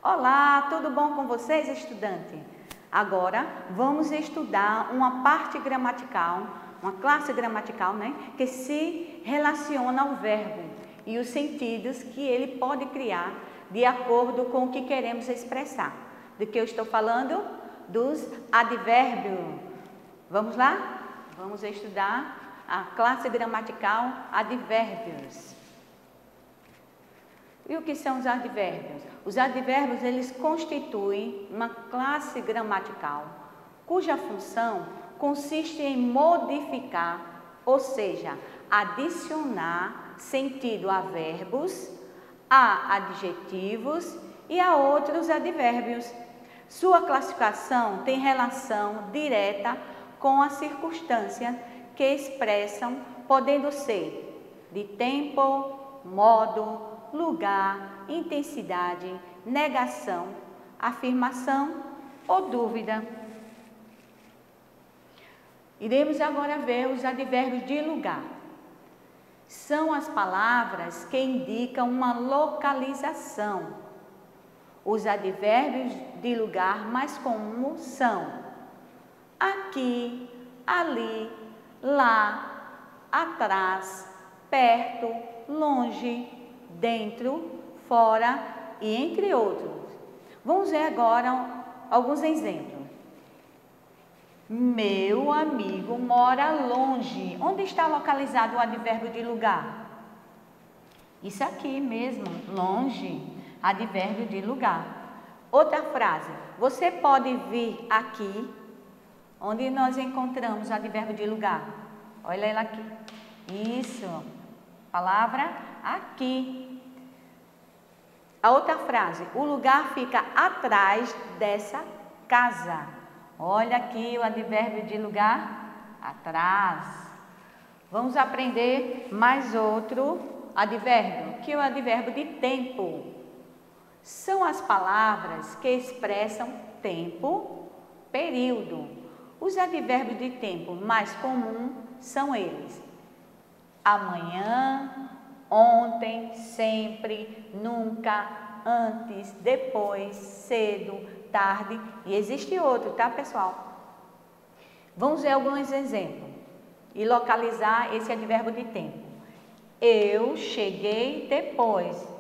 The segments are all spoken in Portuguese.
Olá, tudo bom com vocês, estudante? Agora vamos estudar uma parte gramatical, uma classe gramatical, né, que se relaciona ao verbo e os sentidos que ele pode criar de acordo com o que queremos expressar. Do que eu estou falando? Dos advérbios. Vamos lá? Vamos estudar a classe gramatical advérbios. E o que são os advérbios? Os advérbios, eles constituem uma classe gramatical cuja função consiste em modificar, ou seja, adicionar sentido a verbos, a adjetivos e a outros advérbios. Sua classificação tem relação direta com as circunstâncias que expressam, podendo ser de tempo, modo, lugar, intensidade, negação, afirmação ou dúvida. Iremos agora ver os advérbios de lugar. São as palavras que indicam uma localização. Os advérbios de lugar mais comuns são aqui, ali, lá, atrás, perto, longe, dentro, fora e entre outros. Vamos ver agora alguns exemplos. Meu amigo mora longe. Onde está localizado o advérbio de lugar? Isso aqui mesmo, longe, advérbio de lugar. Outra frase, você pode vir aqui, onde nós encontramos o advérbio de lugar. Olha ela aqui. Isso, palavra aqui. A outra frase, o lugar fica atrás dessa casa. Olha aqui o advérbio de lugar, atrás. Vamos aprender mais outro advérbio, que é o advérbio de tempo. São as palavras que expressam tempo, período. Os advérbios de tempo mais comuns são eles: amanhã, ontem, sempre, nunca, antes, depois, cedo, tarde, e existe outro, tá, pessoal? Vamos ver alguns exemplos e localizar esse advérbio de tempo. Eu cheguei depois.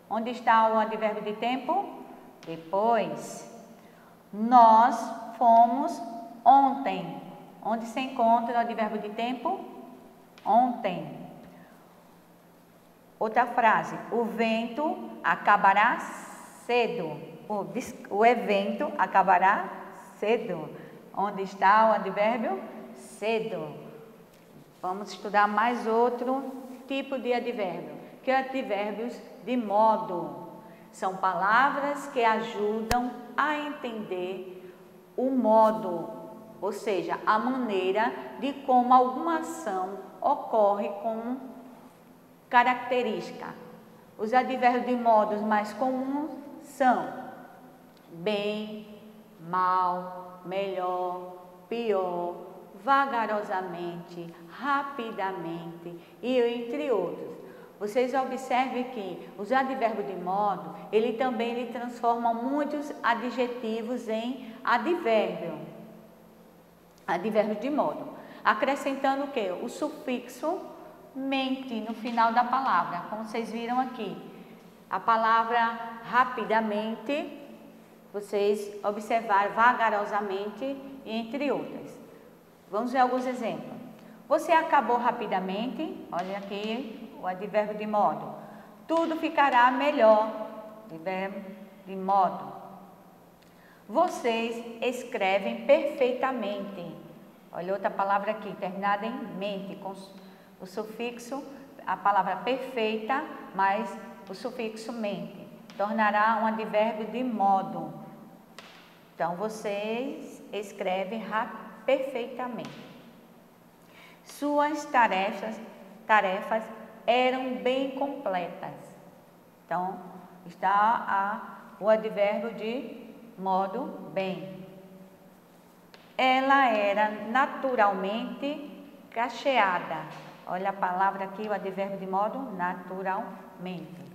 Onde está o advérbio de tempo? Depois. Nós fomos ontem. Onde se encontra o advérbio de tempo? Ontem. Outra frase, o vento acabará cedo. O evento acabará cedo. Onde está o advérbio? Cedo. Vamos estudar mais outro tipo de advérbio, que é advérbios de modo. São palavras que ajudam a entender o modo, ou seja, a maneira de como alguma ação ocorre com característica. Os advérbios de modos mais comuns são bem, mal, melhor, pior, vagarosamente, rapidamente e entre outros. Vocês observem que os advérbios de modo, ele também transforma muitos adjetivos em advérbio. Advérbio de modo. Acrescentando o quê? O sufixo mente no final da palavra, como vocês viram aqui. A palavra rapidamente, vocês observaram vagarosamente e entre outras. Vamos ver alguns exemplos. Você acabou rapidamente, olha aqui o advérbio de modo. Tudo ficará melhor, advérbio de modo. Vocês escrevem perfeitamente. Olha outra palavra aqui, terminada em mente, com o sufixo, a palavra perfeita, mais o sufixo mente. Tornará um advérbio de modo. Então, vocês escrevem perfeitamente. Suas tarefas eram bem completas. Então, está o advérbio de modo bem. Ela era naturalmente cacheada. Olha a palavra aqui, o advérbio de modo naturalmente.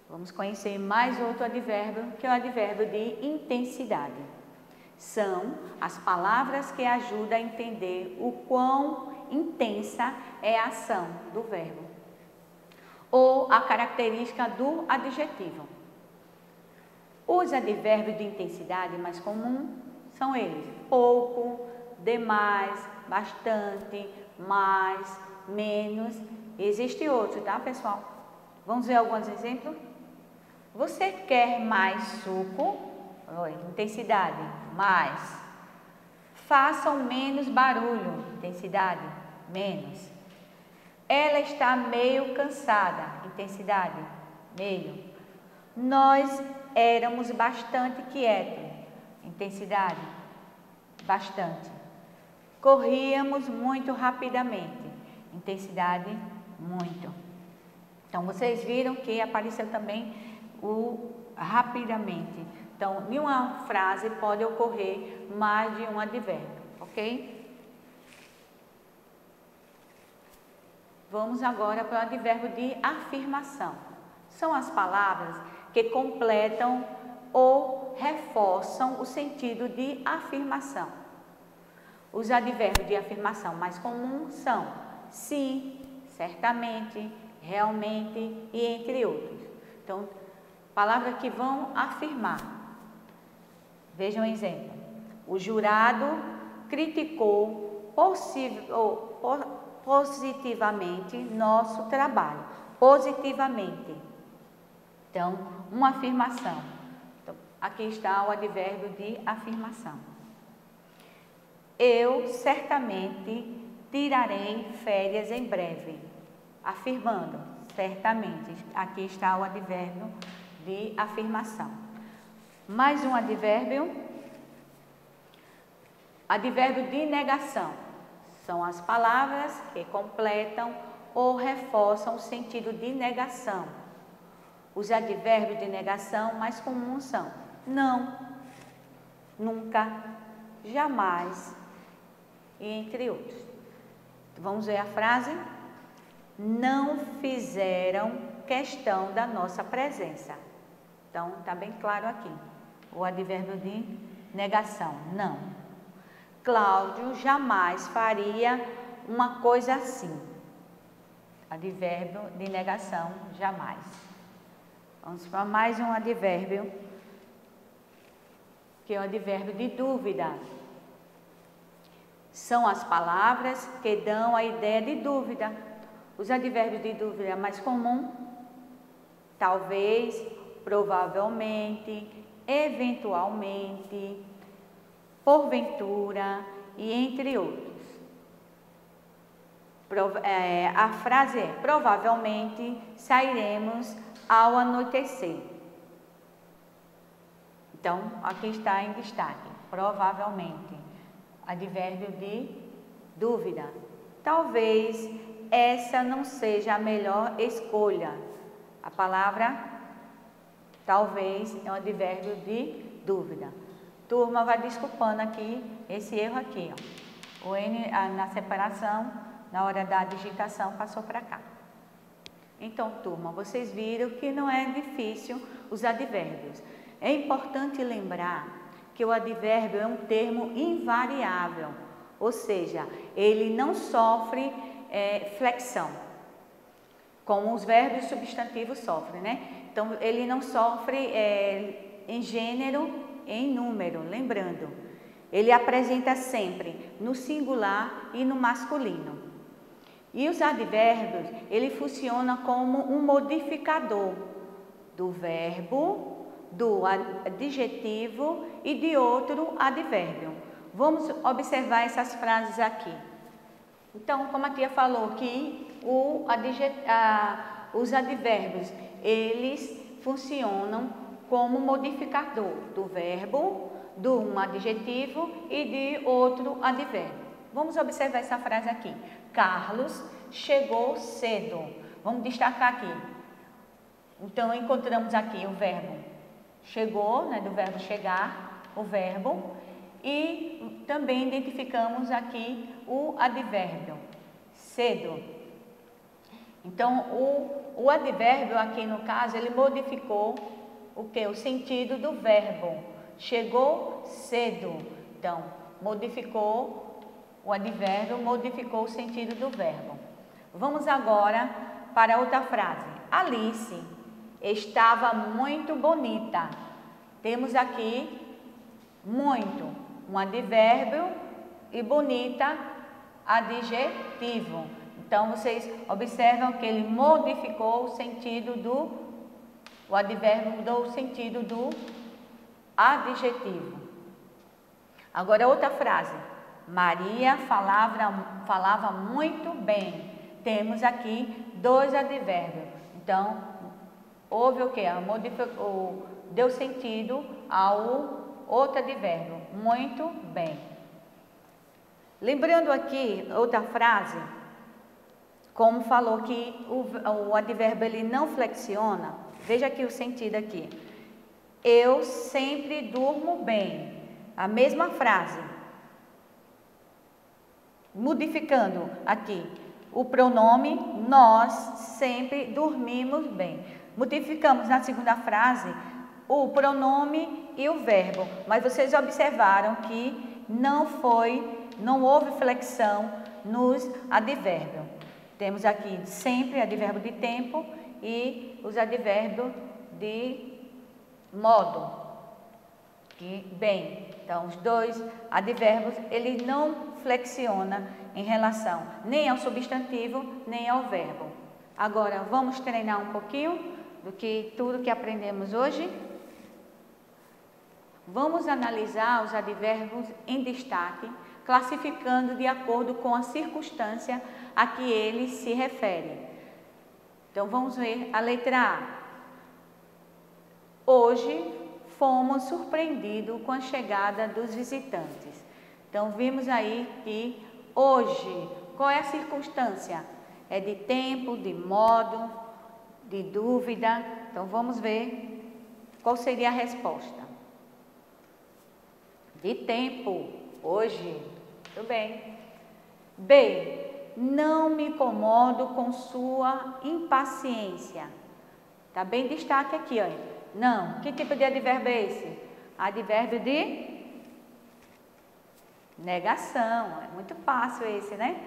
Vamos conhecer mais outro advérbio, que é o advérbio de intensidade. São as palavras que ajudam a entender o quão intensa é a ação do verbo, ou a característica do adjetivo. Os advérbios de intensidade mais comuns são eles: pouco, demais, bastante, mais, menos. Existe outro, tá, pessoal? Vamos ver alguns exemplos? Você quer mais suco? Intensidade, mais. Façam menos barulho, intensidade, menos. Ela está meio cansada, intensidade, meio. Nós éramos bastante quietos, intensidade, bastante. Corríamos muito rapidamente, intensidade, muito. Então, vocês viram que apareceu também o rapidamente. Então, em uma frase pode ocorrer mais de um advérbio, ok? Vamos agora para o advérbio de afirmação. São as palavras que completam ou reforçam o sentido de afirmação. Os advérbios de afirmação mais comuns são sim, certamente, realmente e entre outros. Então, palavras que vão afirmar. Vejam um exemplo. O jurado criticou positivamente nosso trabalho. Positivamente. Então, uma afirmação. Então, aqui está o advérbio de afirmação. Eu certamente tirarei férias em breve. Afirmando, certamente. Aqui está o advérbio de afirmação. Mais um advérbio. Advérbio de negação. São as palavras que completam ou reforçam o sentido de negação. Os advérbios de negação mais comuns são não, nunca, jamais e entre outros. Vamos ver a frase? Não fizeram questão da nossa presença. Então, está bem claro aqui. O advérbio de negação, não. Cláudio jamais faria uma coisa assim. Advérbio de negação, jamais. Vamos para mais um advérbio, que é o advérbio de dúvida. São as palavras que dão a ideia de dúvida. Os advérbios de dúvida mais comum, talvez, provavelmente, eventualmente, porventura e entre outros. A frase é: provavelmente sairemos ao anoitecer. Então, aqui está em destaque: provavelmente, advérbio de dúvida. Talvez essa não seja a melhor escolha. A palavra talvez é um advérbio de dúvida. Turma, vai desculpando aqui esse erro aqui, ó. O N na separação, na hora da digitação, passou para cá. Então, turma, vocês viram que não é difícil os advérbios. É importante lembrar que o advérbio é um termo invariável, ou seja, ele não sofre flexão, como os verbos e substantivos sofrem, né? Então, ele não sofre em gênero e em número, lembrando. Ele apresenta sempre no singular e no masculino. E os advérbios, ele funciona como um modificador do verbo, do adjetivo e de outro advérbio. Vamos observar essas frases aqui. Então, como a tia falou que os advérbios, eles funcionam como modificador do verbo, de um adjetivo e de outro advérbio. Vamos observar essa frase aqui. Carlos chegou cedo. Vamos destacar aqui. Então, encontramos aqui o verbo chegou, né, do verbo chegar, o verbo, e também identificamos aqui o advérbio, cedo. Então, o advérbio aqui no caso, ele modificou o quê? O sentido do verbo. Chegou cedo. Então, o advérbio modificou o sentido do verbo. Vamos agora para outra frase. Alice estava muito bonita. Temos aqui muito, um advérbio, e bonita, adjetivo. Então, vocês observam que ele modificou o sentido o advérbio mudou o sentido do adjetivo. Agora, outra frase. Maria falava muito bem. Temos aqui dois advérbios. Então, houve o quê? Deu sentido ao outro advérbio. Muito bem. Lembrando aqui outra frase, como falou que o advérbio ele não flexiona, veja aqui o sentido aqui. Eu sempre durmo bem. A mesma frase. Modificando aqui o pronome, nós sempre dormimos bem. Modificamos na segunda frase o pronome e o verbo, mas vocês observaram que não houve flexão nos advérbios. Temos aqui sempre advérbio de tempo e os advérbios de modo. Bem, então os dois advérbios, ele não flexiona em relação nem ao substantivo, nem ao verbo. Agora, vamos treinar um pouquinho tudo que aprendemos hoje. Vamos analisar os advérbios em destaque, classificando de acordo com a circunstância a que eles se referem. Então, vamos ver a letra A. Hoje fomos surpreendidos com a chegada dos visitantes. Então, vimos aí que hoje, qual é a circunstância? É de tempo, de modo, de dúvida. Então, vamos ver qual seria a resposta. De tempo, hoje. Tudo bem. B. Não me incomodo com sua impaciência. Tá bem destaque aqui, ó. Não. Que tipo de advérbio é esse? Advérbio de negação. É muito fácil esse, né?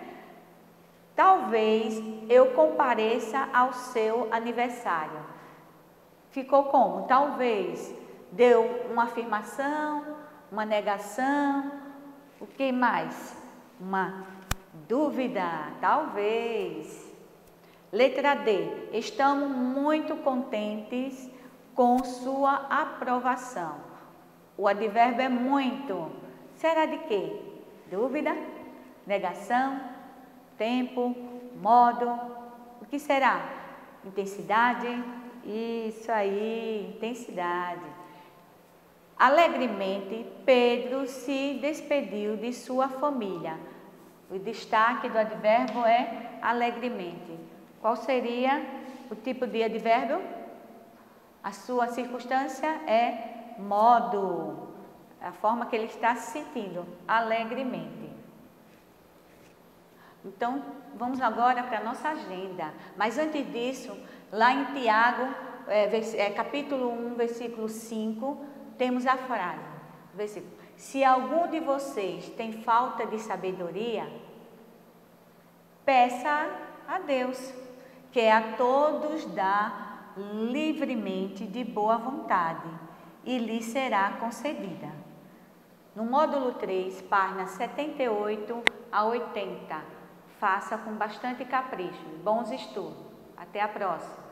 Talvez eu compareça ao seu aniversário. Ficou como? Talvez. Deu uma afirmação, uma negação. O que mais? Uma dúvida. Talvez. Letra D. Estamos muito contentes com sua aprovação. O advérbio é muito. Será de quê? Dúvida, negação, tempo, modo. O que será? Intensidade. Isso aí, intensidade. Alegremente, Pedro se despediu de sua família. O destaque do advérbio é alegremente. Qual seria o tipo de advérbio? A sua circunstância é modo, a forma que ele está se sentindo, alegremente. Então, vamos agora para a nossa agenda. Mas antes disso, lá em Tiago, capítulo 1, versículo 5, temos a frase, versículo: se algum de vocês tem falta de sabedoria, peça a Deus, que a todos dá livremente de boa vontade, e lhe será concedida. No módulo 3, páginas 78 a 80. Faça com bastante capricho. Bons estudos. Até a próxima.